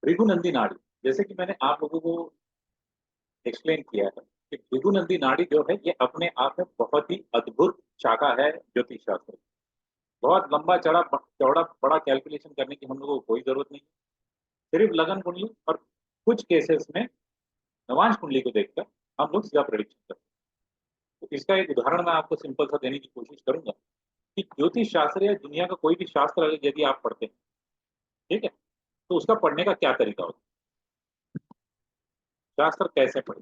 भृगुनंदी नाड़ी, जैसे कि मैंने आप लोगों को एक्सप्लेन किया है कि भृगुनंदी नाड़ी जो है ये अपने आप में बहुत ही अद्भुत शाखा है ज्योतिष शास्त्र। बहुत लंबा चढ़ा चौड़ा बड़ा कैलकुलेशन करने की हम लोगों को कोई जरूरत नहीं। सिर्फ लगन कुंडली और कुछ केसेस में नवांश कुंडली को देखकर हम लोग सीधा प्रेडिक्शन करते हैं। तो इसका एक उदाहरण मैं आपको सिंपल सा देने की कोशिश करूंगा कि ज्योतिष शास्त्र या दुनिया का कोई भी शास्त्र अगर यदि आप पढ़ते हैं, ठीक है, तो उसका पढ़ने का क्या तरीका होता है, शास्त्र कैसे पढ़े।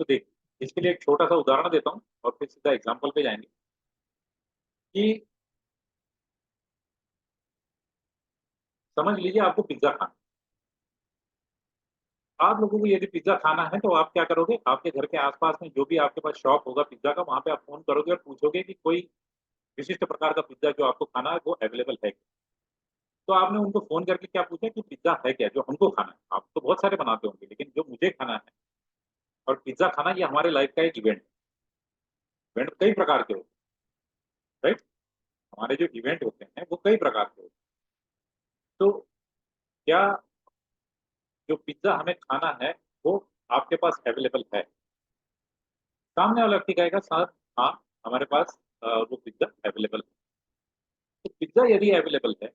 तो देखिए इसके लिए एक छोटा सा उदाहरण देता हूँ और फिर सीधा एग्जाम्पल पे जाएंगे कि समझ लीजिए आपको पिज्जा खाना। आप लोगों को यदि पिज्जा खाना है तो आप क्या करोगे, आपके घर के आसपास में जो भी आपके पास शॉप होगा पिज्जा का, वहां पे आप फोन करोगे और पूछोगे कि कोई विशिष्ट प्रकार का पिज्जा जो आपको खाना है वो अवेलेबल है। तो आपने उनको फोन करके क्या पूछा कि पिज्जा है क्या जो हमको खाना है। आप तो बहुत सारे बनाते होंगे लेकिन जो मुझे खाना है, और पिज्जा खाना ये हमारे लाइफ का एक इवेंट। इवेंट कई प्रकार के होते हैं, राइट। हमारे जो इवेंट होते हैं वो कई प्रकार के होते हैं। तो क्या जो पिज्जा हमें खाना है वो आपके पास अवेलेबल है। सामने वाला व्यक्ति कहेगा सर हाँ, हमारे पास वो पिज्जा अवेलेबल है। तो पिज्जा यदि अवेलेबल है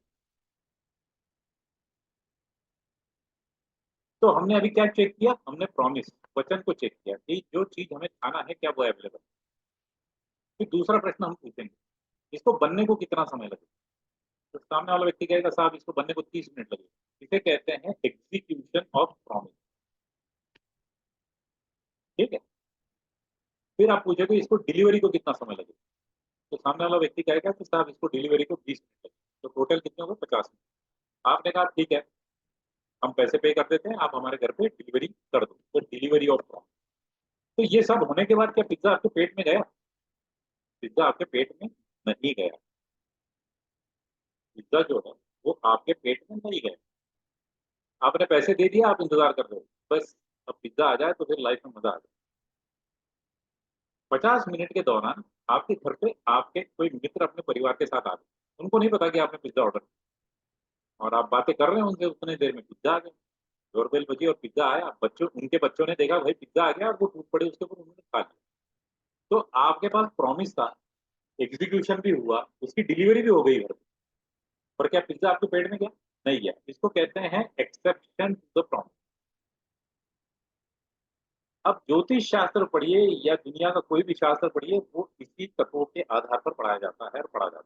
तो हमने अभी क्या चेक किया, हमने प्रॉमिस वचन को चेक किया कि जो चीज हमें खाना है क्या वो अवेलेबल है। फिर दूसरा प्रश्न हम पूछेंगे इसको बनने को कितना समय लगेगा। तो सामने वाला व्यक्ति कहेगा साहब इसको बनने को 30 मिनट लगेगा। इसे कहते हैं एग्जीक्यूशन ऑफ प्रॉमिस। ठीक है। फिर आप पूछोगे इसको डिलीवरी को कितना समय लगेगा। तो सामने वाला व्यक्ति कहेगा कि साहब इसको डिलीवरी को 20 मिनट लगेगा। तो टोटल कितने हो गए, 50 मिनट। आपने कहा ठीक है, हम पैसे पे कर देते हैं, आप हमारे घर पे डिलीवरी कर दो। तो डिलीवरी ऑफ प्रॉमिस। तो ये सब होने के बाद क्या पिज्जा आपके पेट में गया। पिज्जा आपके पेट में नहीं गया। पिज्जा जो है वो आपके पेट में नहीं गया। आपने पैसे दे दिया, आप इंतजार कर रहे हो बस अब पिज्जा आ जाए तो फिर लाइफ में मजा आ जाए। 50 मिनट के दौरान आपके घर पे आपके कोई मित्र अपने परिवार के साथ आ गए। उनको नहीं पता कि आपने पिज्जा ऑर्डर किया और आप बातें कर रहे हैं उनसे, उतने देर में पिज्जा आ गया। डोरबेल बजी और पिज्जा आया। बच्चों उनके बच्चों ने देखा भाई पिज्जा आ गया और वो टूट पड़े उसके ऊपर, उन्होंने खा लिया। तो आपके पास प्रॉमिस था, एग्जीक्यूशन भी हुआ, उसकी डिलीवरी भी हो गई घर पे। पर क्या पिज्जा आपके पेट में गया, नहीं गया। इसको कहते हैं एक्सेप्शन टू द प्रॉमिस। अब ज्योतिष शास्त्र पढ़िए या दुनिया का कोई भी शास्त्र पढ़िए वो इसी तत्वों के आधार पर पढ़ाया जाता है और पढ़ा जाता है।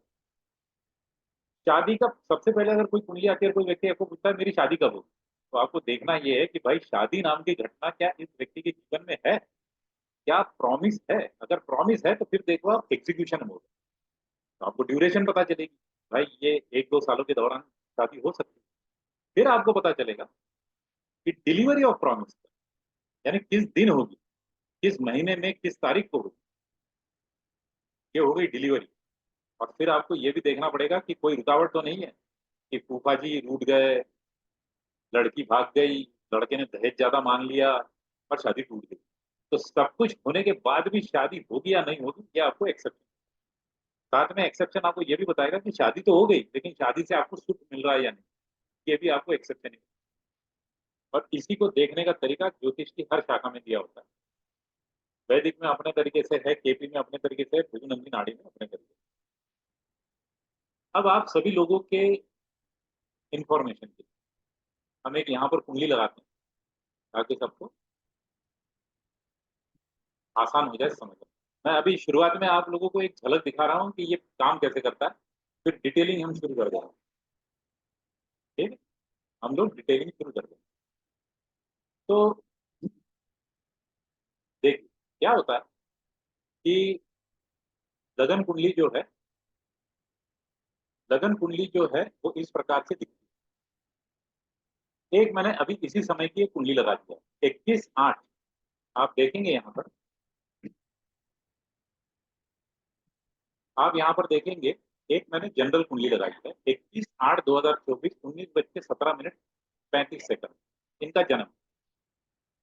शादी का सबसे पहले अगर कोई कुंडली आती है, कोई व्यक्ति आपको पूछता है मेरी शादी कब होगी, तो आपको देखना यह है कि भाई शादी नाम की घटना क्या इस व्यक्ति के जीवन में है, क्या प्रॉमिस है। अगर प्रॉमिस है तो फिर देखो आप एग्जीक्यूशन मोड, तो आपको ड्यूरेशन पता चलेगी भाई ये 1-2 सालों के दौरान शादी हो सकती है। फिर आपको पता चलेगा कि डिलीवरी ऑफ प्रॉमिस यानी किस दिन होगी, किस महीने में किस तारीख को होगी, ये हो गई डिलीवरी। और फिर आपको ये भी देखना पड़ेगा कि कोई रुकावट तो नहीं है कि फूफा जी रूठ गए, लड़की भाग गई, लड़के ने दहेज ज्यादा मांग लिया और शादी टूट गई। तो सब कुछ होने के बाद भी शादी होगी या नहीं होगी ये आपको एक्सेप्शन। साथ में एक्सेप्शन आपको ये भी बताएगा कि शादी तो हो गई लेकिन शादी से आपको सुख मिल रहा है या नहीं, ये भी आपको एक्सेप्शन है। और इसी को देखने का तरीका ज्योतिष की हर शाखा में दिया होता है। वैदिक में अपने तरीके से है, केपी में अपने तरीके से है, भृगुनंदी नाड़ी में अपने तरीके से। अब आप सभी लोगों के इंफॉर्मेशन के हम एक यहाँ पर कुंडली लगाते हैं ताकि सबको आसान हो जाए समझना। मैं अभी शुरुआत में आप लोगों को एक झलक दिखा रहा हूँ कि ये काम कैसे करता है, फिर डिटेलिंग हम शुरू कर देंगे। ठीक है, हम लोग डिटेलिंग शुरू कर देंगे। तो देखिए क्या होता है कि लगन कुंडली जो है, लगन कुंडली जो है वो इस प्रकार से दिखती है। एक मैंने अभी इसी समय की एक कुंडली लगा दिया 21/8। आप देखेंगे यहाँ पर, आप यहाँ पर देखेंगे एक मैंने जनरल कुंडली लगाई है 21/8/2024, 19:17 इनका जन्म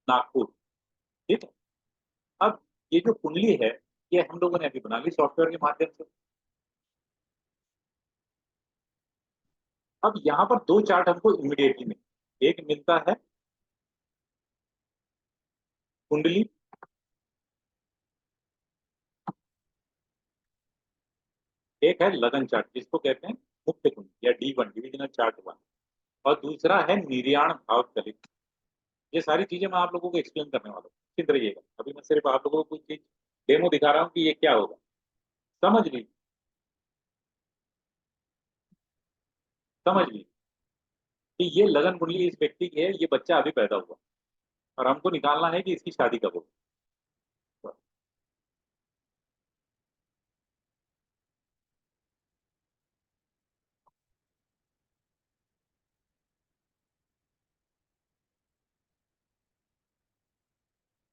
नागपुर। ठीक है। अब ये जो कुंडली है ये हम लोगों ने अभी बना ली सॉफ्टवेयर के माध्यम से। अब यहाँ पर दो चार्ट हमको इमीडिएटली मिले, एक मिलता है कुंडली, एक है लगन चार्ट जिसको कहते हैं मुख्य कुंडली या D1 डिविजनल चार्ट वन, और दूसरा है निर्याण भाव चलित। ये सारी चीजें मैं आप लोगों को एक्सप्लेन करने वाला हूँ, चिंत रहिएगा। अभी मैं सिर्फ आप लोगों को कुछ चीज डेमो दिखा रहा हूँ कि ये क्या होगा, समझ लीजिए, समझ लीजिए कि ये लगन कुंडली इस व्यक्ति की है, ये बच्चा अभी पैदा हुआ और हमको निकालना है कि इसकी शादी कब होगी।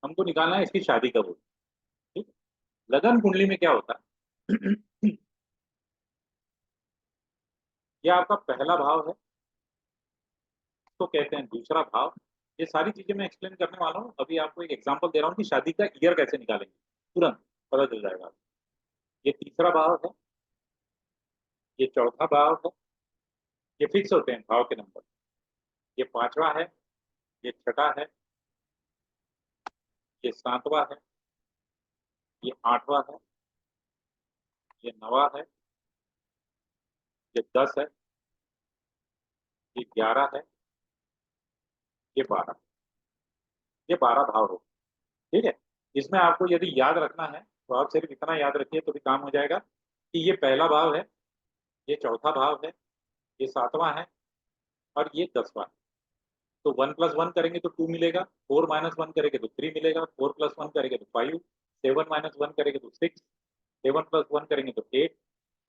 हमको निकालना है इसकी शादी कब होगी। ठीक है? लगन कुंडली में क्या होता है ये आपका पहला भाव है, तो कहते हैं दूसरा भाव। ये सारी चीजें मैं एक्सप्लेन करने वाला हूँ। अभी आपको एक एग्जांपल दे रहा हूँ कि शादी का ईयर कैसे निकालेंगे, तुरंत पता चल जाएगा। ये तीसरा भाव है, ये चौथा भाव है, ये फिक्स होते हैं भाव के नंबर। ये पांचवा है, ये छठा है, ये सातवां है, ये आठवां है, ये नवा है, ये 10 है, ये 11 है, ये 12। ये 12 भाव हो। ठीक है, इसमें आपको यदि याद रखना है तो आप सिर्फ इतना याद रखिए तो भी काम हो जाएगा कि ये पहला भाव है, ये चौथा भाव है, ये सातवां है, और ये 10वां है। तो 1 + 1 करेंगे तो 2 मिलेगा, 4 - 1 करेंगे तो 3 मिलेगा, 4 + 1 करेंगे तो 5, 7 - 1 करेंगे तो 6, 7 + 1 करेंगे तो 8,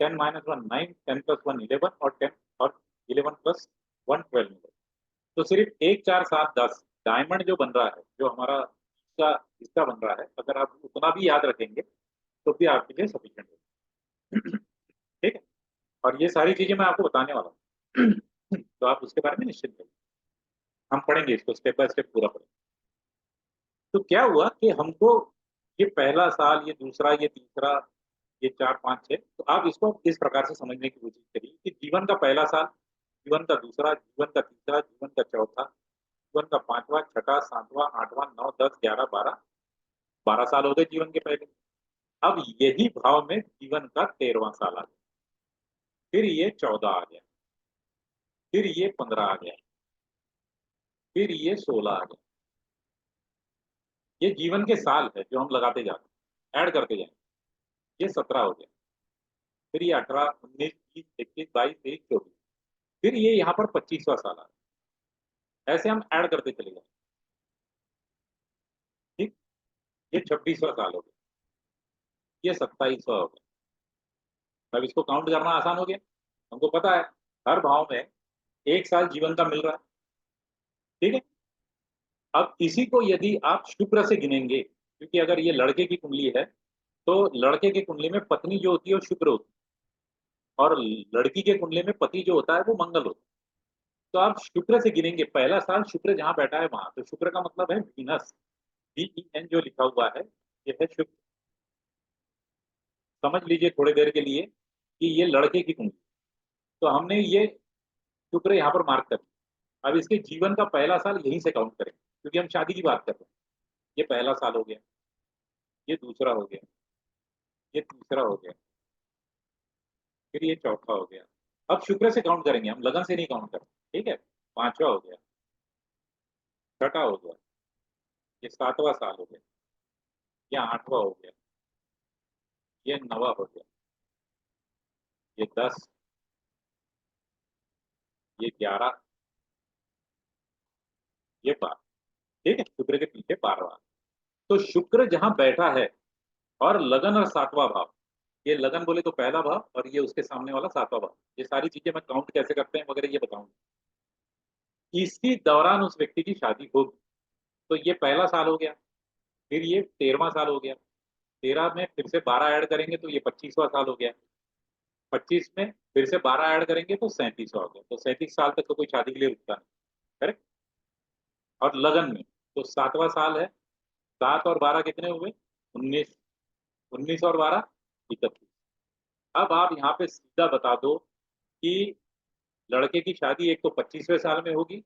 10 - 1 9, 10 + 1 11, और 10 और 11 + 1 12 मिलेगा। तो सिर्फ 1 4 7 10 डायमंड जो बन रहा है, जो हमारा इसका इसका बन रहा है, अगर आप उतना भी याद रखेंगे तो भी आपके लिए सफिशियंट है। ठीक है, और ये सारी चीजें मैं आपको बताने वाला हूँ। तो आप उसके बारे में निश्चिंत रहिए, हम पढ़ेंगे इसको स्टेप बाय स्टेप पूरा पढ़ेंगे। तो क्या हुआ कि हमको ये पहला साल, ये दूसरा, ये तीसरा, ये 4 5 6, तो आप इसको इस प्रकार से समझने की कोशिश करिए कि जीवन का पहला साल, जीवन का दूसरा, जीवन का तीसरा, जीवन का चौथा, जीवन का पांचवा, छठा, सातवां, आठवां, 9 10 11 12, 12 साल हो गए जीवन के पहले। अब यही भाव में जीवन का 13वां साल आ गया, फिर ये 14 आ गया, फिर ये 15 आ गया, फिर ये 16 आ गया। ये जीवन के साल है जो हम लगाते जाते हैं, ऐड करते जाएंगे। ये 17 हो गया, फिर ये 18 19 20 21 22 23 24, फिर ये यहाँ पर 25वां साल आ गया। ऐसे हम ऐड करते चले जाएंगे। ठीक, ये 26वां साल हो गया, ये 27वां हो गया। अब इसको काउंट करना आसान हो गया, हमको पता है हर भाव में एक साल जीवन का मिल रहा है। ठीक है, अब इसी को यदि आप शुक्र से गिनेंगे, क्योंकि अगर ये लड़के की कुंडली है तो लड़के की कुंडली में पत्नी जो होती है वो शुक्र होती है, और लड़की के कुंडली में पति जो होता है वो मंगल होता है। तो आप शुक्र से गिनेंगे, पहला साल शुक्र जहां बैठा है वहां, तो शुक्र का मतलब है वीनस, VEN जो लिखा हुआ है, ये है शुक्र। समझ लीजिए थोड़ी देर के लिए कि ये लड़के की कुंडली, तो हमने ये शुक्र यहाँ पर मार्क कर दिया। अब इसके जीवन का पहला साल यहीं से काउंट करेंगे, क्योंकि हम शादी की बात कर रहे हैं। ये पहला साल हो गया, ये दूसरा हो गया, ये तीसरा हो गया, फिर ये चौथा हो गया। अब शुक्र से काउंट करेंगे, हम लगन से नहीं काउंट करेंगे। ठीक है, पांचवा हो गया, छठा हो गया, ये सातवां साल हो गया, ये आठवां हो गया, ये नवा हो गया, ये 10, ये 11, ये 12। ठीक है, शुक्र के पीछे 12वां। तो शुक्र जहां बैठा है, और लगन और सातवां भाव, ये लगन बोले तो पहला भाव, और ये उसके सामने वाला सातवां भाव, ये सारी चीजें मैं काउंट कैसे करते हैं वगैरह ये बताऊंगा। इसी दौरान उस व्यक्ति की शादी होगी। तो ये पहला साल हो गया, फिर ये 13वां साल हो गया, 13 में फिर से 12 ऐड करेंगे तो ये 25वां साल हो गया, 25 में फिर से 12 ऐड करेंगे तो 37वां हो गया। तो 37 साल तक तो कोई शादी के लिए रुकता नहीं। करेक्ट। और लगन में तो 7वां साल है, 7 और 12 कितने हुए, 19, 19 और 12 31। अब आप यहाँ पे सीधा बता दो कि लड़के की शादी एक तो 25वें साल में होगी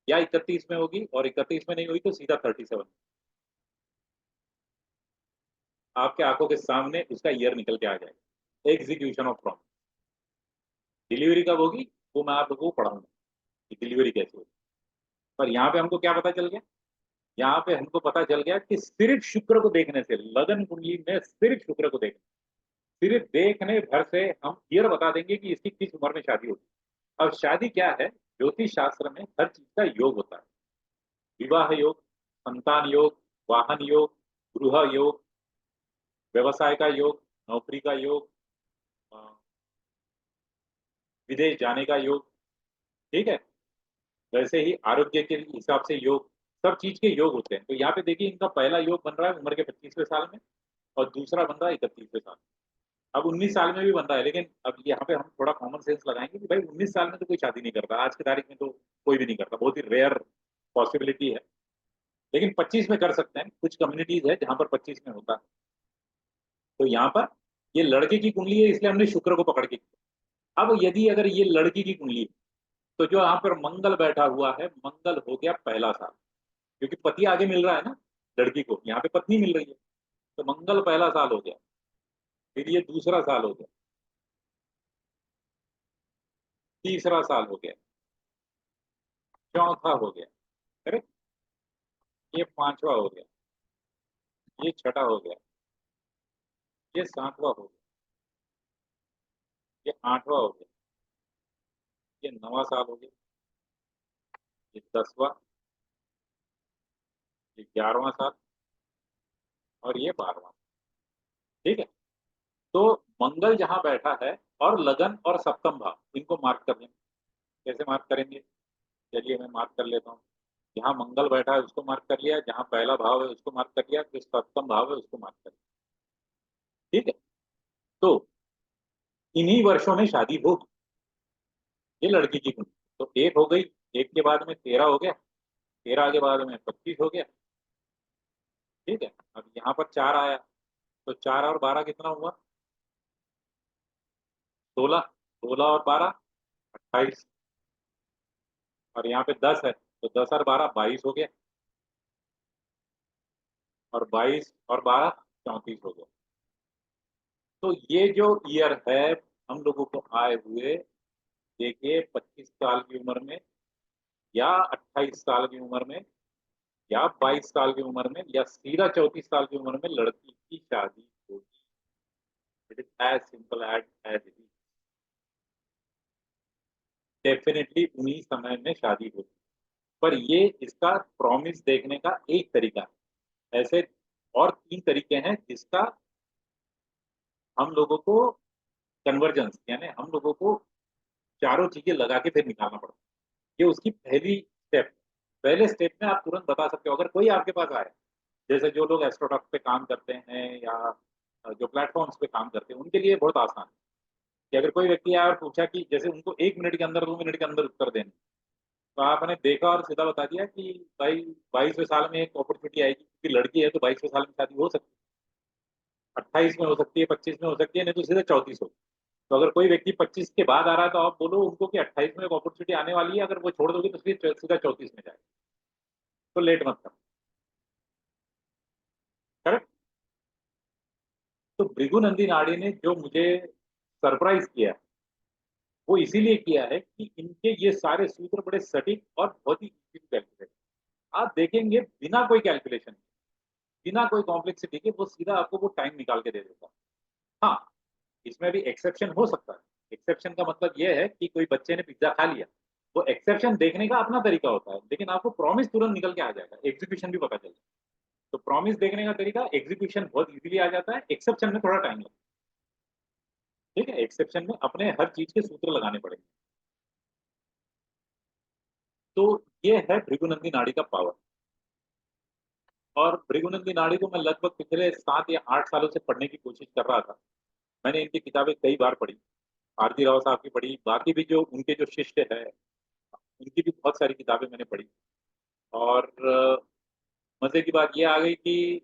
या 31 में होगी, और 31 में नहीं हुई तो सीधा 37। आपके आंखों के सामने उसका ईयर निकल के आ जाएगा। Execution of promise. डिलीवरी कब होगी वो मैं आप लोगों को पढ़ाऊंगा कि डिलीवरी कैसे होगी। पर यहाँ पे हमको क्या पता चल गया, यहाँ पे हमको पता चल गया कि सिर्फ शुक्र को देखने से, लगन कुंडली में सिर्फ शुक्र को देखने, सिर्फ देखने भर से हम ईयर बता देंगे कि इसकी किस उम्र में शादी होगी। अब शादी क्या है, ज्योतिष शास्त्र में हर चीज का योग होता है। विवाह योग, संतान योग, वाहन योग, गृह योग, व्यवसाय का योग, नौकरी का योग, अ, विदेश जाने का योग। ठीक है। वैसे ही आरोग्य के हिसाब से योग, सब चीज के योग होते हैं। तो यहाँ पे देखिए इनका पहला योग बन रहा है उम्र के 25वें साल में, और दूसरा बन रहा है 31वें साल में। अब 19 साल में भी बन रहा है, लेकिन अब यहाँ पे हम थोड़ा कॉमन सेंस लगाएंगे कि भाई 19 साल में तो कोई शादी नहीं करता, आज की तारीख में तो कोई भी नहीं करता, बहुत ही रेयर पॉसिबिलिटी है। लेकिन 25 में कर सकते हैं, कुछ कम्युनिटीज है जहां पर 25 में होता है। तो यहाँ पर ये लड़के की कुंडली है, इसलिए हमने शुक्र को पकड़ के किया। अब यदि अगर ये लड़की की कुंडली है, तो जो यहाँ पर मंगल बैठा हुआ है, मंगल हो गया पहला साल, क्योंकि पति आगे मिल रहा है ना, लड़की को यहाँ पे पत्नी मिल रही है। तो मंगल पहला साल हो गया, फिर ये दूसरा साल हो गया, तीसरा साल हो गया, चौथा हो गया, करेक्ट। ये पांचवा हो गया, ये छठा हो गया, ये सातवां हो गया, ये आठवां हो गया, ये नवा साल हो गया, ये 10वां, ये 11वां साल, और ये 12वां। ठीक है। तो मंगल जहां बैठा है, और लगन और सप्तम भाव, इनको मार्क कर लेंगे। कैसे मार्क करेंगे, चलिए मैं मार्क कर लेता हूँ। जहां मंगल बैठा है उसको मार्क कर लिया, जहां पहला भाव है उसको मार्क कर लिया, जो सप्तम भाव है उसको मार्क कर लिया। ठीक है। तो इन्हीं वर्षों में शादी होगी, ये लड़की की कुंडली। तो एक हो गई, एक के बाद में 13 हो गया, 13 के बाद में 25 हो गया। ठीक है। अब यहाँ पर 4 आया, तो 4 और 12 कितना हुआ, 16, 16 और 12 28, और यहाँ पे 10 है, तो 10 और 12 22 हो गया, और 22 और 12 34 हो गया। तो ये जो ईयर है हम लोगों को आए हुए, देखिए 25 साल की उम्र में, या 28 साल की उम्र में, या 22 साल की उम्र में, या सीधा 34 साल की उम्र में लड़की की शादी होगी। It is as simple as it is. Definitely उन्हीं समय में शादी होगी। पर ये इसका प्रॉमिस देखने का एक तरीका है। ऐसे और 3 तरीके हैं जिसका हम लोगों को कन्वर्जेंस, यानी हम लोगों को चारों चीजें लगा के फिर निकालना पड़ता है। ये उसकी पहली स्टेप। पहले स्टेप में आप तुरंत बता सकते हो, अगर कोई आपके पास आए, जैसे जो लोग एस्ट्रोटॉक पे काम करते हैं, या जो प्लेटफॉर्म्स पे काम करते हैं, उनके लिए बहुत आसान है कि अगर कोई व्यक्ति आया और पूछा कि जैसे उनको 1 मिनट के अंदर, 2 मिनट के अंदर उत्तर देना, तो आपने देखा और सीधा बता दिया कि भाई 22वें साल में एक अपॉर्चुनिटी आएगी, क्योंकि लड़की है तो 22वें साल में शादी हो सकती है, 28 में हो सकती है, 25 में हो सकती है, नहीं तो सीधे 34 हो। तो अगर कोई व्यक्ति 25 के बाद आ रहा है, तो आप बोलो उनको कि 28 में एक अपॉर्चुनिटी आने वाली है, अगर वो छोड़ दोगे तो सीधा 34 में जाए। तो लेट मत करो। करेक्ट। तो भृगुनंदी नाड़ी ने जो मुझे सरप्राइज किया, वो इसीलिए किया है कि इनके ये सारे सूत्र बड़े सटीक और बहुत ही इजी टू कैलकुलेट। आप देखेंगे बिना कोई कैलकुलेशन, बिना कोई कॉम्प्लेक्सिटी के, वो सीधा आपको वो टाइम निकाल के दे देता है। हाँ, इसमें भी एक्सेप्शन हो सकता है। एक्सेप्शन का मतलब ये है कि कोई बच्चे ने पिज्जा खा लिया, वो एक्सेप्शन देखने का अपना तरीका होता है, लेकिन आपको प्रॉमिस तुरंत निकल के आ जाएगा, एग्जीक्यूशन भी पता चलता है। तो प्रॉमिस देखने का तरीका, एग्जीक्यूशन बहुत इजीली आ जाता है, एक्सेप्शन में थोड़ा टाइम लगता है। ठीक है। एक्सेप्शन में अपने हर चीज के सूत्र लगाने पड़ेंगे। तो ये है भृगुनंदी नाड़ी का पावर। और भृगुनंदी नाड़ी को मैं लगभग पिछले 7 या 8 सालों से पढ़ने की कोशिश कर रहा था। मैंने इनकी किताबें कई बार पढ़ी, आरती राव साहब की पढ़ी, बाकी भी जो उनके जो शिष्य है उनकी भी बहुत सारी किताबें मैंने पढ़ी। और मजे की बात ये आ गई कि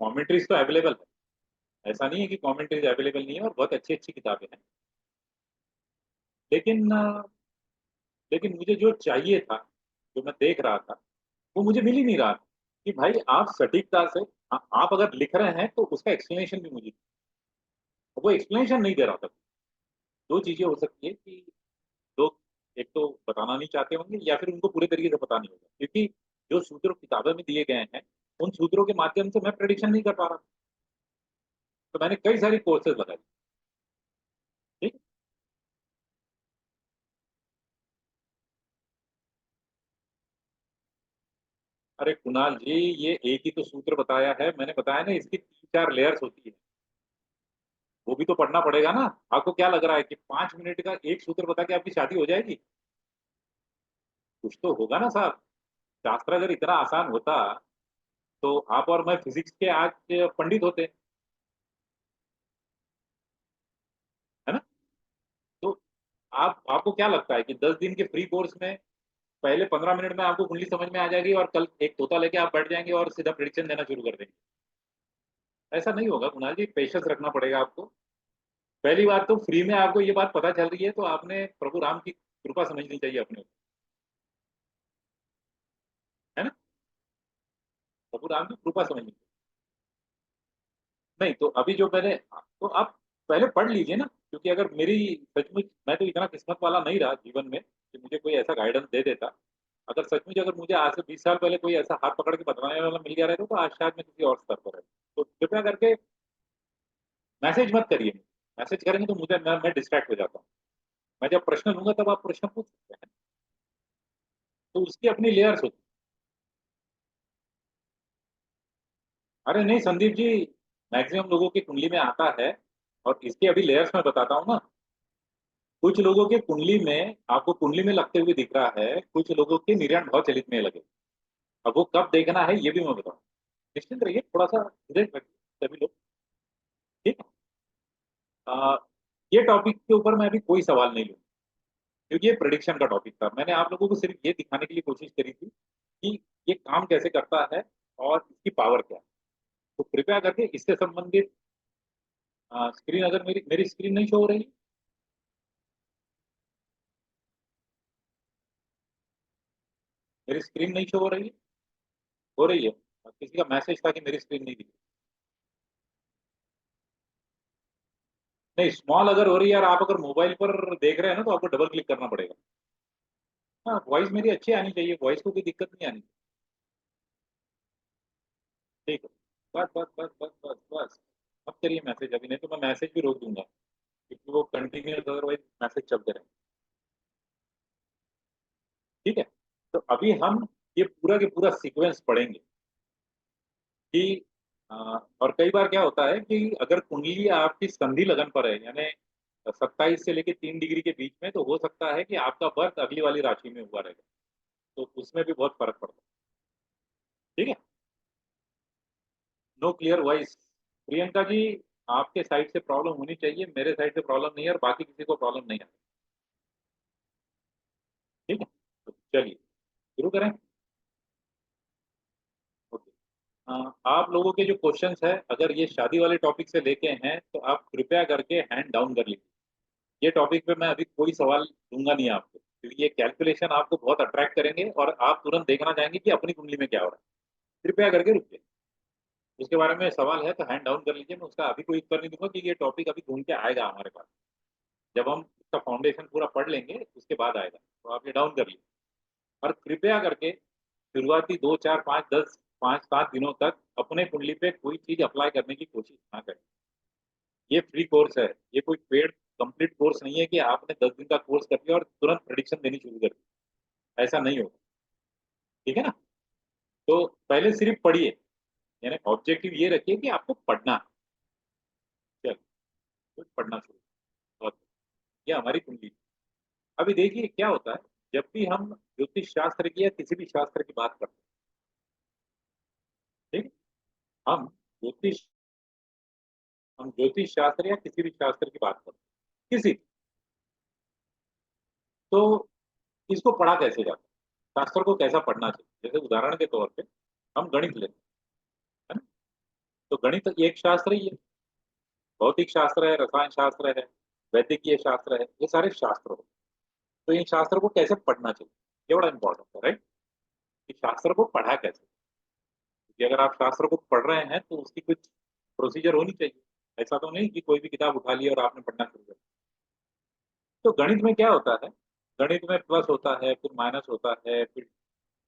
कमेंट्रीज तो अवेलेबल है, ऐसा नहीं है कि कमेंट्रीज अवेलेबल नहीं है, और बहुत अच्छी अच्छी किताबें हैं। लेकिन लेकिन मुझे जो चाहिए था, जो मैं देख रहा था, वो मुझे मिल ही नहीं रहा था कि भाई आप सटीकता से आप अगर लिख रहे हैं तो उसका एक्सप्लेनेशन भी मुझे, वो एक्सप्लेनेशन नहीं दे रहा था। दो चीजें हो सकती है कि लोग एक तो बताना नहीं चाहते होंगे या फिर उनको पूरे तरीके से पता नहीं होगा, क्योंकि जो सूत्र किताबें में दिए गए हैं उन सूत्रों के माध्यम से मैं प्रेडिक्शन नहीं कर पा रहा। तो मैंने कई सारी कोर्सेज लगाई। ठीक। अरे कुणाल जी, ये एक ही तो सूत्र बताया है, मैंने बताया ना इसकी तीन चार लेयर्स होती है, वो भी तो पढ़ना पड़ेगा ना। आपको क्या लग रहा है कि 5 मिनट का एक सूत्र बता के आपकी शादी हो जाएगी? कुछ तो होगा ना साहब। शास्त्र अगर इतना आसान होता तो आप और मैं फिजिक्स के आज पंडित होते, है ना? तो आपको क्या लगता है कि 10 दिन के फ्री कोर्स में पहले 15 मिनट में आपको कुंडली समझ में आ जाएगी और कल एक तोता लेके आप बैठ जाएंगे और सीधा प्रिडिक्शन देना शुरू कर देंगे? ऐसा नहीं होगा कुणाल जी, पेशेंस रखना पड़ेगा आपको। पहली बात तो फ्री में आपको ये बात पता चल रही है तो आपने प्रभु राम की कृपा समझनी चाहिए अपने ऊपर, है ना? प्रभु राम की कृपा समझनी चाहिए। नहीं तो अभी जो मैंने, तो आप पहले पढ़ लीजिए ना, क्योंकि अगर मेरी, सचमुच मैं तो इतना किस्मत वाला नहीं रहा जीवन में कि मुझे कोई ऐसा गाइडेंस दे देता। अगर सचमुच अगर मुझे आज से 20 साल पहले कोई ऐसा हाथ पकड़ के बताने वाला मिल गया रहता तो आज शायद मैं किसी और स्तर पर रहता। तो कृपया करके मैसेज मत करिए। मैसेज करेंगे तो मैं डिस्ट्रैक्ट हो जाता हूँ। मैं जब प्रश्न लूंगा तब आप प्रश्न पूछ सकते हैं। तो उसकी अपनी लेयर्स होती है। अरे नहीं संदीप जी, मैक्सिमम लोगों की कुंडली में आता है, और इसके अभी लेयर्स में बताता हूँ ना। कुछ लोगों के कुंडली में आपको कुंडली में लगते हुए दिख रहा है, कुछ लोगों के निर्याण भाव चलित में लगे। अब वो कब देखना है ये भी मैं बताऊँ। निश्चिंत रहिए, थोड़ा सा धीरे रखिए सभी लोग। ठीक है। आ, ये टॉपिक के ऊपर मैं अभी कोई सवाल नहीं लूंगा, क्योंकि ये प्रिडिक्शन का टॉपिक था। मैंने आप लोगों को सिर्फ ये दिखाने के लिए कोशिश करी थी कि ये काम कैसे करता है और इसकी पावर क्या है। तो कृपया करके इससे संबंधित स्क्रीन, अगर मेरी मेरी स्क्रीन नहीं शो हो रही, मेरी स्क्रीन नहीं शो हो रही है, हो रही है? किसी का मैसेज था कि मेरी स्क्रीन नहीं दिखी। नहीं, स्मॉल अगर हो रही है और आप अगर मोबाइल पर देख रहे हैं ना तो आपको डबल क्लिक करना पड़ेगा। हाँ, वॉइस मेरी अच्छी आनी चाहिए, वॉइस को कोई दिक्कत नहीं आनी। ठीक है। बस बस बस बस बस बस। अब करिए मैसेज, अभी नहीं तो मैं मैसेज भी रोक दूंगा, क्योंकि वो कंटिन्यूस अदरवाइज मैसेज चलते रहे। ठीक है। तो अभी हम ये पूरा के पूरा सीक्वेंस पढ़ेंगे कि अ, और कई बार क्या होता है कि अगर कुंडली आपकी संधि लगन पर है, यानी 27 से लेके 3 डिग्री के बीच में, तो हो सकता है कि आपका बर्थ अगली वाली राशि में हुआ रहेगा। तो उसमें भी बहुत फर्क पड़ता है। ठीक है। No clear voice. Priyanka ji, आपके साइड से प्रॉब्लम होनी चाहिए, मेरे साइड से प्रॉब्लम नहीं है और बाकी किसी को प्रॉब्लम नहीं है। ठीक है। तो चलिए शुरू करें। ओके। आप लोगों के जो क्वेश्चंस है, अगर ये शादी वाले टॉपिक से लेके हैं तो आप कृपया करके हैंड डाउन कर लीजिए। ये टॉपिक पे मैं अभी कोई सवाल दूंगा नहीं आपको, क्योंकि ये कैलकुलेशन आपको बहुत अट्रैक्ट करेंगे और आप तुरंत देखना चाहेंगे कि अपनी कुंडली में क्या हो रहा है। कृपया करके रुकिए। उसके बारे में सवाल है तो हैंड डाउन कर लीजिए, मैं उसका अभी कोई उत्तर नहीं दूंगा, क्योंकि ये टॉपिक अभी घूम के आएगा हमारे पास। जब हम इसका फाउंडेशन पूरा पढ़ लेंगे उसके बाद आएगा, तो आप ये डाउन कर लीजिए। और कृपया करके शुरुआती 2 4 5 10 5 7 दिनों तक अपने कुंडली पे कोई चीज अप्लाई करने की कोशिश ना करें। ये फ्री कोर्स है, ये कोई पेड कंप्लीट कोर्स नहीं है कि आपने 10 दिन का कोर्स कर लिया और तुरंत प्रेडिक्शन देनी शुरू कर दी। ऐसा नहीं होगा। ठीक है ना? तो पहले सिर्फ पढ़िए, यानी ऑब्जेक्टिव ये रखिए कि आपको पढ़ना है। चलो, तो पढ़ना शुरू। बहुत, ये हमारी कुंडली। अभी देखिए क्या होता है, जब भी हम ज्योतिष शास्त्र की या किसी भी शास्त्र की बात करते हैं, ठीक है? हम ज्योतिष शास्त्र या किसी भी शास्त्र की बात करते हैं, किसी, तो इसको पढ़ा कैसे जाता है, शास्त्र को कैसा पढ़ना चाहिए। जैसे उदाहरण के तौर पे हम गणित लेते हैं, है ना? तो गणित एक शास्त्र ही है। भौतिक शास्त्र है, रसायन शास्त्र है, वैद्यकीय शास्त्र है, ये सारे शास्त्र हो। तो इन शास्त्र को कैसे पढ़ना चाहिए, ये बड़ा इंपॉर्टेंट है, राइट? कि शास्त्र को पढ़ा कैसे, क्योंकि अगर आप शास्त्र को पढ़ रहे हैं तो उसकी कुछ प्रोसीजर होनी चाहिए। ऐसा तो नहीं कि कोई भी किताब उठा ली और आपने पढ़ना शुरू कर दिया। तो गणित में क्या होता है, गणित में प्लस होता है, फिर माइनस होता है, फिर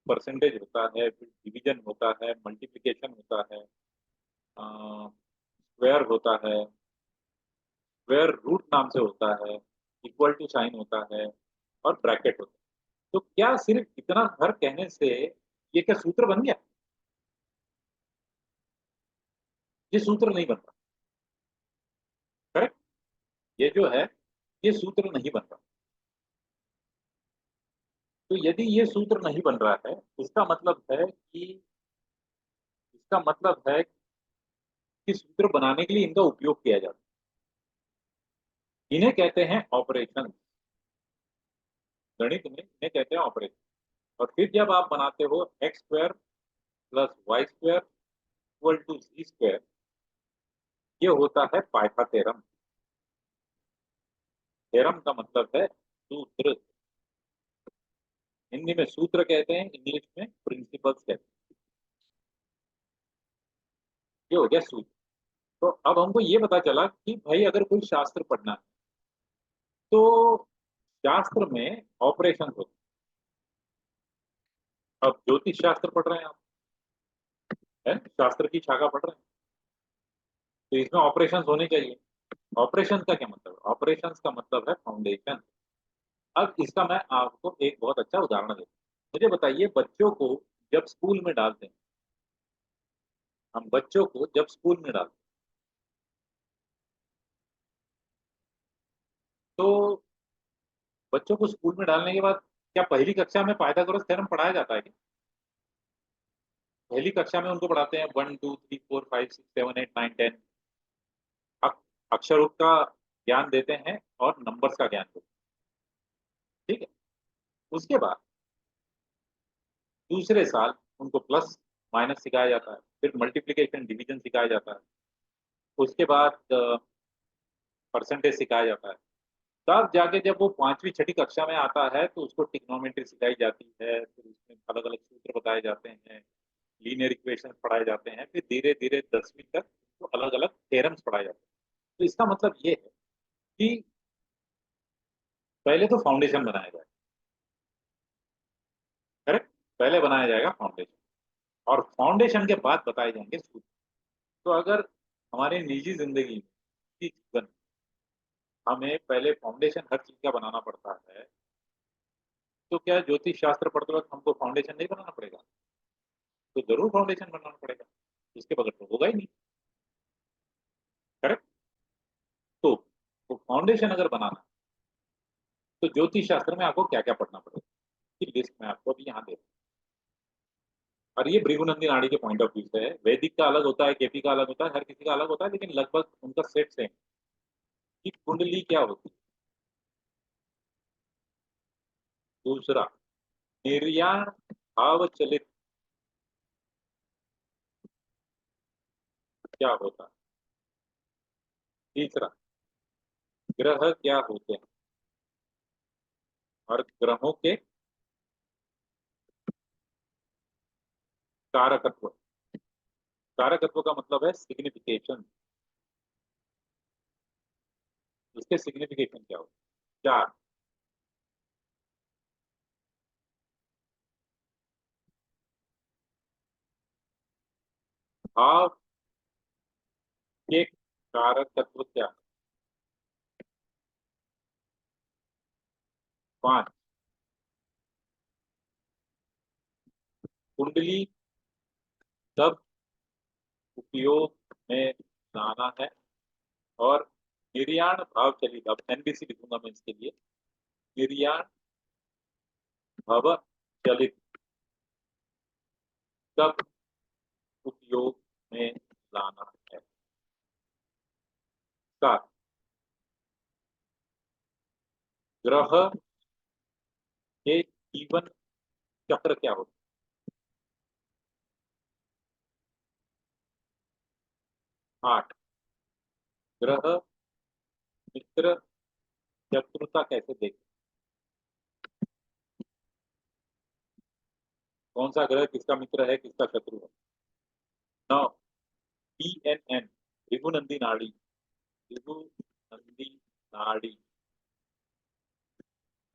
परसेंटेज होता है, फिर डिवीजन होता है, मल्टीप्लिकेशन होता है, स्क्वायर होता है, स्क्वायर रूट नाम से होता है, इक्वल टू साइन होता है, और ब्रैकेट होता है। तो क्या सिर्फ इतना घर कहने से ये क्या सूत्र बन गया? ये सूत्र नहीं बन रहा। करेक्ट? ये जो है, ये सूत्र नहीं बन रहा। तो यदि ये सूत्र नहीं बन रहा है, इसका मतलब है कि सूत्र बनाने के लिए इनका उपयोग किया जाता है। इन्हें कहते हैं ऑपरेशन। गणित में इन्हें कहते हैं ऑपरेशन। और फिर जब आप बनाते हो x square plus y square equal to g square, ये होता है पाइथागोरस। थ्योरम का मतलब है सूत्र। हिंदी में सूत्र कहते हैं, इंग्लिश में प्रिंसिपल्स कहते हैं। ये हो गया सूत्र। तो अब हमको ये पता चला कि भाई अगर कोई शास्त्र पढ़ना है तो शास्त्र में ऑपरेशन होते हैं। अब ज्योतिष शास्त्र पढ़ रहे हैं आप, है शास्त्र की शाखा पढ़ रहे हैं, तो इसमें ऑपरेशन होने चाहिए। ऑपरेशन का क्या मतलब है? ऑपरेशन का मतलब है फाउंडेशन। अब इसका मैं आपको एक बहुत अच्छा उदाहरण देता हूँ। मुझे बताइए, बच्चों को जब स्कूल में डालते हैं, हम बच्चों को जब स्कूल में डालते हैं तो बच्चों को स्कूल में डालने के बाद क्या पहली कक्षा में पाइथागोरस थ्योरम पढ़ाया जाता है क्या? पहली कक्षा में उनको पढ़ाते हैं 1 2 3 4 5 6 7 8 9 10, अक्षरों का ज्ञान देते हैं और नंबर्स का ज्ञान देते हैं। ठीक है। उसके बाद दूसरे साल उनको प्लस माइनस सिखाया जाता है, फिर मल्टीप्लिकेशन डिवीजन सिखाया जाता है, उसके बाद परसेंटेज सिखाया जाता है। तब जाके जब वो पांचवी छठी कक्षा में आता है तो उसको टिग्नोमेट्री सिखाई जाती है, फिर उसमें अलग अलग सूत्र बताए जाते हैं, लीनियर इक्वेशन पढ़ाए जाते हैं, फिर धीरे धीरे 10वीं तक तो अलग अलग थ्योरम्स पढ़ाए जाते हैं। तो इसका मतलब ये है कि पहले तो फाउंडेशन बनाया जाए। करेक्ट? पहले बनाया जाएगा फाउंडेशन, और फाउंडेशन के बाद बताए जाएंगे सूत्र। तो अगर हमारे निजी जिंदगी में, निजी जीवन में, हमें पहले फाउंडेशन हर चीज का बनाना पड़ता है, तो क्या ज्योतिष शास्त्र पढ़ते वक्त हमको फाउंडेशन नहीं बनाना पड़ेगा? तो जरूर फाउंडेशन बनाना पड़ेगा, इसके बगैर तो होगा ही नहीं। करेक्ट? तो फाउंडेशन अगर बनाना है, तो ज्योतिष शास्त्र में आपको क्या क्या पढ़ना पड़ेगा, की लिस्ट में आपको अभी यहाँ दे रहा हूं। और ये भृगुनंदी नाड़ी के पॉइंट ऑफ व्यू से है। वैदिक का अलग होता है, केपी का अलग होता है, हर किसी का अलग होता है, लेकिन लगभग उनका सेट सेम। कि कुंडली क्या होती है। दूसरा, निर्याण भाव चलित क्या होता है। तीसरा, ग्रह क्या होते हैं और ग्रहों के कारकत्व। कारकत्व का मतलब है सिग्निफिकेशन, इसके सिग्निफिकेशन क्या होते हैं। चार, भाव के कारकत्व क्या है। पांच, कुंडली कब उपयोग में लाना है। और निर्याण भाव चलित, अब एनबीसी लिखूंगा मैं इसके लिए, निर्याण भव चलित कब उपयोग में लाना है। सात, ग्रह के जीवन चक्र क्या होता है। आठ, ग्रह मित्र शत्रुता कैसे देखें। कौन सा ग्रह किसका मित्र है, किसका शत्रु है। 9, PNN, भृगुनंदी नाड़ी। भृगुनंदी नाड़ी,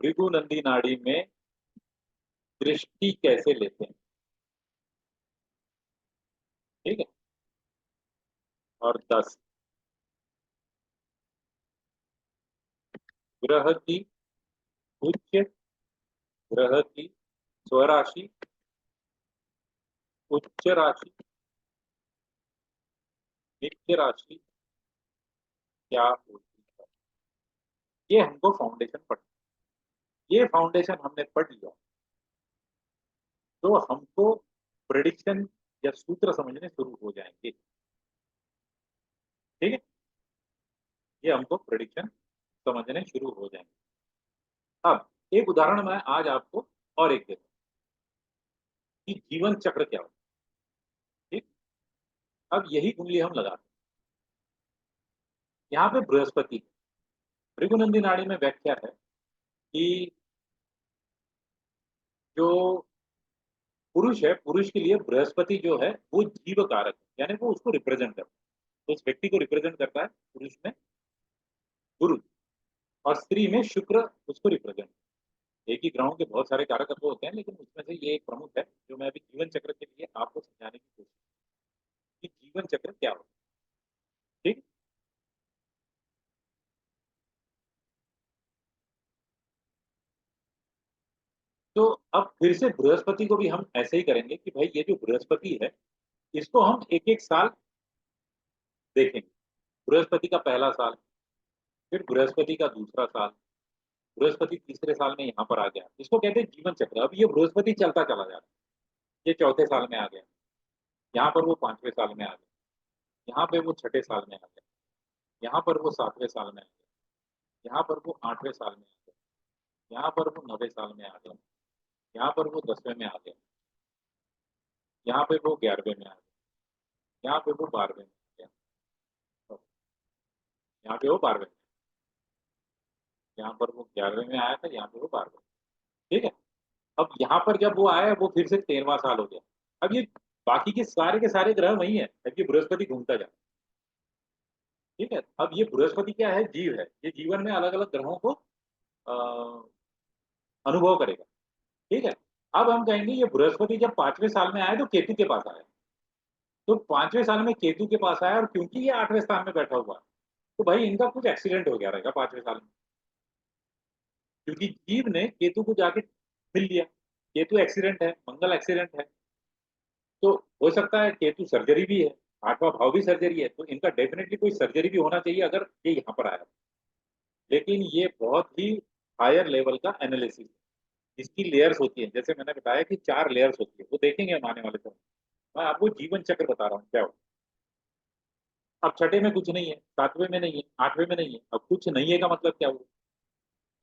भृगुनंदी नाड़ी में दृष्टि कैसे लेते हैं, ठीक है। और 10, ग्रह की उच्च, ग्रह की स्वराशि, उच्च राशि, नित्य राशि क्या होती है। ये हमको फाउंडेशन पढ़, ये फाउंडेशन हमने पढ़ लिया तो हमको प्रेडिक्शन या सूत्र समझने शुरू हो जाएंगे, ठीक है। ये हमको प्रेडिक्शन समझने शुरू हो जाएंगे। अब एक उदाहरण मैं आज आपको और एक देता हूं कि जीवन चक्र क्या होता है, ठीक। अब यही कुंडली हम लगाते हैं। यहाँ पे बृहस्पति, भृगुनंदी नाड़ी में व्याख्या है कि जो पुरुष है, पुरुष के लिए बृहस्पति जो है वो जीव कारक है, यानी वो उसको रिप्रेजेंट करता है, तो उस व्यक्ति को रिप्रेजेंट करता है। पुरुष में गुरु, और स्त्री में शुक्र उसको रिप्रेजेंट। एक ही ग्रहों के बहुत सारे कारक तत्व होते हैं, लेकिन उसमें से ये एक प्रमुख है जो मैं अभी जीवन चक्र के लिए आपको समझाने की कोशिश की, जीवन चक्र क्या होता है, ठीक। तो अब फिर से बृहस्पति को भी हम ऐसे ही करेंगे कि भाई ये जो बृहस्पति है इसको हम एक एक साल देखेंगे। बृहस्पति का पहला साल, फिर बृहस्पति का दूसरा साल, बृहस्पति तीसरे साल में यहाँ पर आ गया, इसको कहते हैं जीवन चक्र। अब ये बृहस्पति चलता चला जा रहा है, ये चौथे साल में आ गया, यहाँ पर वो पांचवें साल में आ गया, यहाँ पे वो छठे साल में आ गया, यहाँ पर वो सातवें साल में आ गया, यहाँ पर वो आठवें साल में आ गया, यहाँ पर वो नौवें साल में आ गया, यहाँ पर वो 10वें में आ गया, यहाँ पे वो 11वें में आ गया, यहाँ पे वो 12वें में आ गया, तो यहाँ पे वो 12वें में, यहाँ पर वो 11वें में आया था, यहाँ पे वो 12वें, ठीक है। अब यहाँ पर जब वो आया वो फिर से 13वां साल हो गया। अब ये बाकी के सारे ग्रह वही है, अब ये बृहस्पति घूमता जा, ठीक है। अब ये बृहस्पति क्या है, जीव है, ये जीवन में अलग अलग ग्रहों को अनुभव करेगा, ठीक है। अब हम कहेंगे ये बृहस्पति जब पांचवें साल में आया तो केतु के पास आया, तो पांचवें साल में केतु के पास आया, और क्योंकि ये आठवें स्थान में बैठा हुआ है तो भाई इनका कुछ एक्सीडेंट हो गया रहेगा पांचवें साल में, क्योंकि जीव ने केतु को जाके मिल लिया। केतु एक्सीडेंट है, मंगल एक्सीडेंट है, तो हो सकता है केतु सर्जरी भी है, आठवां भाव भी सर्जरी है, तो इनका डेफिनेटली कोई सर्जरी भी होना चाहिए अगर ये यहाँ पर आया। लेकिन ये बहुत ही हायर लेवल का एनालिसिस, इसकी लेयर्स होती है, जैसे मैंने बताया कि 4 लेयर्स होती है, वो देखेंगे हम आने वाले समय। मैं आपको जीवन चक्र बता रहा हूँ क्या हो। अब छठे में कुछ नहीं है, सातवें में नहीं है, आठवें में नहीं है, अब कुछ नहीं है का मतलब क्या हुआ।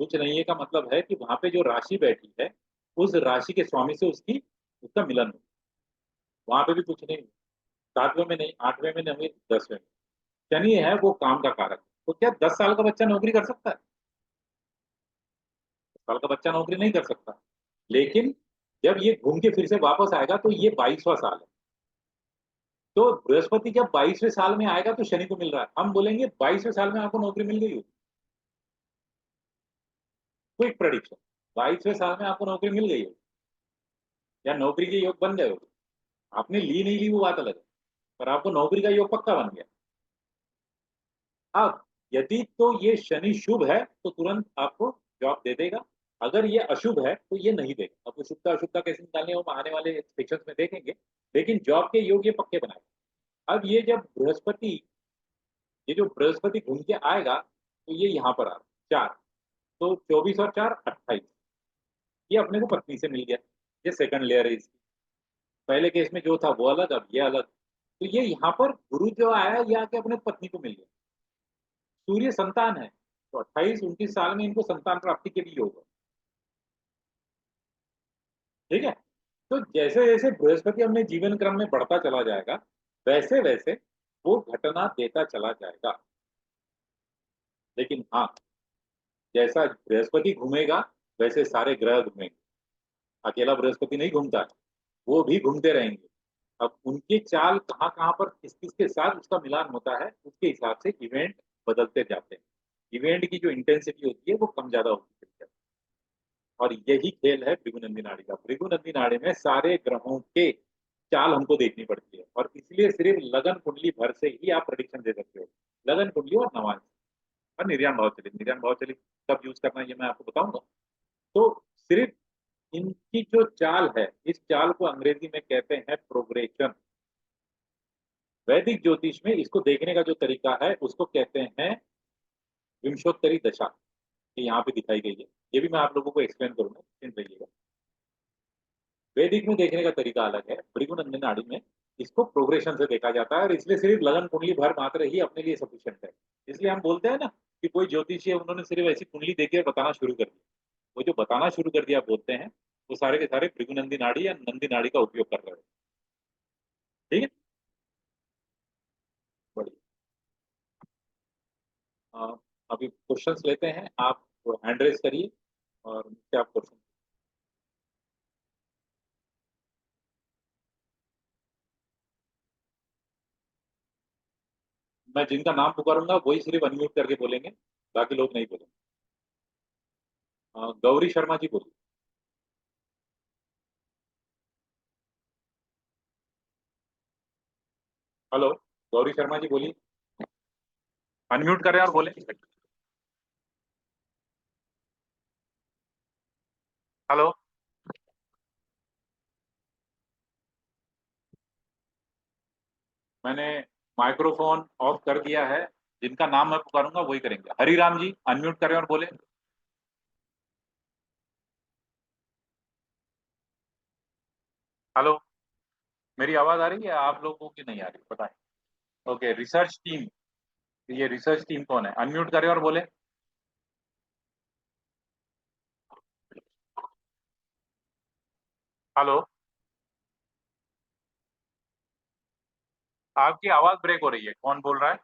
कुछ नहीं है का मतलब है कि वहां पे जो राशि बैठी है उस राशि के स्वामी से उसकी उसका मिलन हो, वहां पे भी कुछ नहीं हुआ। सातवें में नहीं, आठवें में नहीं, 10वें में शनि है, वो काम का कारक है। तो क्या 10 साल का बच्चा नौकरी कर सकता है? 10 साल का बच्चा नौकरी नहीं कर सकता, लेकिन जब ये घूम के फिर से वापस आएगा तो ये 22वां साल है। तो बृहस्पति जब 22वें साल में आएगा तो शनि को मिल रहा है, हम बोलेंगे 22वें साल में आपको नौकरी मिल गई हो। क्विक प्रेडिक्शन, 22वें साल में आपको नौकरी मिल गई हो या नौकरी के योग बन गए हो। आपने ली नहीं ली वो बात अलग है, पर आपको नौकरी का योग पक्का बन गया। अब यदि तो ये शनि शुभ है तो तुरंत आपको जॉब दे देगा, अगर ये अशुभ है तो ये नहीं देगा। अब वो शुभता अशुभता कैसे निकालने हो हम आने वाले सेक्शन में देखेंगे, लेकिन जॉब के योग ये पक्के बनाए। अब ये जब बृहस्पति, ये जो बृहस्पति घूम के आएगा तो ये यहाँ पर आ रहा है 4, तो 24 और 4 28, ये अपने को पत्नी से मिल गया। ये सेकंड लेयर है इसकी। पहले केस में जो था वो अलग, अब ये अलग, तो ये यहाँ पर गुरु जो आया ये आके अपने पत्नी को मिल गया। सूर्य संतान है, तो 28-29 साल में इनको संतान प्राप्ति के लिए होगा, ठीक है। तो जैसे जैसे बृहस्पति अपने जीवन क्रम में बढ़ता चला जाएगा वैसे वैसे वो घटना देता चला जाएगा। लेकिन हाँ, जैसा बृहस्पति घूमेगा वैसे सारे ग्रह घूमेंगे, अकेला बृहस्पति नहीं घूमता है। वो भी घूमते रहेंगे। अब उनके चाल कहाँ-कहाँ पर किस-किस के साथ उसका मिलान होता है, उसके हिसाब से इवेंट बदलते जाते हैं। इवेंट की जो इंटेंसिटी होती है वो कम-ज़्यादा होती है। और यही खेल है भृगु-नंदी नाड़ी का। भृगु-नंदी नाड़ी में सारे ग्रहों के चाल हमको देखनी पड़ती है और इसलिए सिर्फ़ लगन कुंडली भर से ही आप प्रेडिक्शन दे सकते हो। लगन कुंडली और नवांश और निर्यान भावचलित। निर्यान भावचलित कब यूज़ करना है ये मैं आपको बताऊँगा। तो सिर्फ़ इनकी जो चाल है, इस चाल को अंग्रेज़ी में कहते हैं प्रोग्रेशन। वैदिक ज्योतिष में इसको देखने का जो तरीका है, उसको कहते हैं विंशोत्तरी दशा, ये यहाँ पे दिखाई गई है। ये भी मैं आप लोगों को एक्सप्लेन करूँगा, निश्चिंत रहिएगा। वैदिक में देखने का तरीका अलग है, भृगु नाड़ी में इसको प्रोग्रेशन से देखा जाता है और इसलिए सिर्फ लगन कुंडली भर मात्र ही अपने लिए सफिशिएंट है। इसलिए हम बोलते हैं ना कि कोई ज्योतिषी है उन्होंने सिर्फ ऐसी कुंडली देख के बताना शुरू कर दिया। वो जो बताना शुरू कर दिया बोलते हैं, वो सारे के सारे भृगु नाड़ी या नंदी नाड़ी का उपयोग कर रहे हैं। ठीक है? बढ़िया। अ, अभी क्वेश्चंस लेते हैं, आप हैंड रेज़ करिए और मुझसे आप क्वेश्चन। मैं जिनका नाम पुकारूँगा वही सिर्फ अनम्यूट करके बोलेंगे, बाकी लोग नहीं बोलेंगे। गौरी शर्मा जी बोलिए। हेलो, गौरी शर्मा जी बोलिए। अनम्यूट करें और बोलें। हेलो, मैंने माइक्रोफ़ोन ऑफ कर दिया है, जिनका नाम मैं पुकारूँगा वही करेंगे। हरिराम जी अनम्यूट करें और बोलें। हेलो, मेरी आवाज़ आ रही है आप लोगों की नहीं आ रही? बताएँ। ओके, रिसर्च टीम, ये रिसर्च टीम कौन है? अनम्यूट करें और बोलें। हेलो, आपकी आवाज़ ब्रेक हो रही है, कौन बोल रहा है?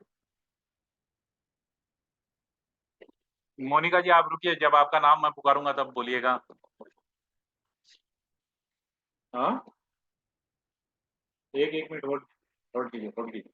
मोनिका जी आप रुकिए, जब आपका नाम मैं पुकारूँगा तब बोलिएगा। हाँ? 1-1 मिनट होल्ड होल्ड कीजिए, होल्ड कीजिए।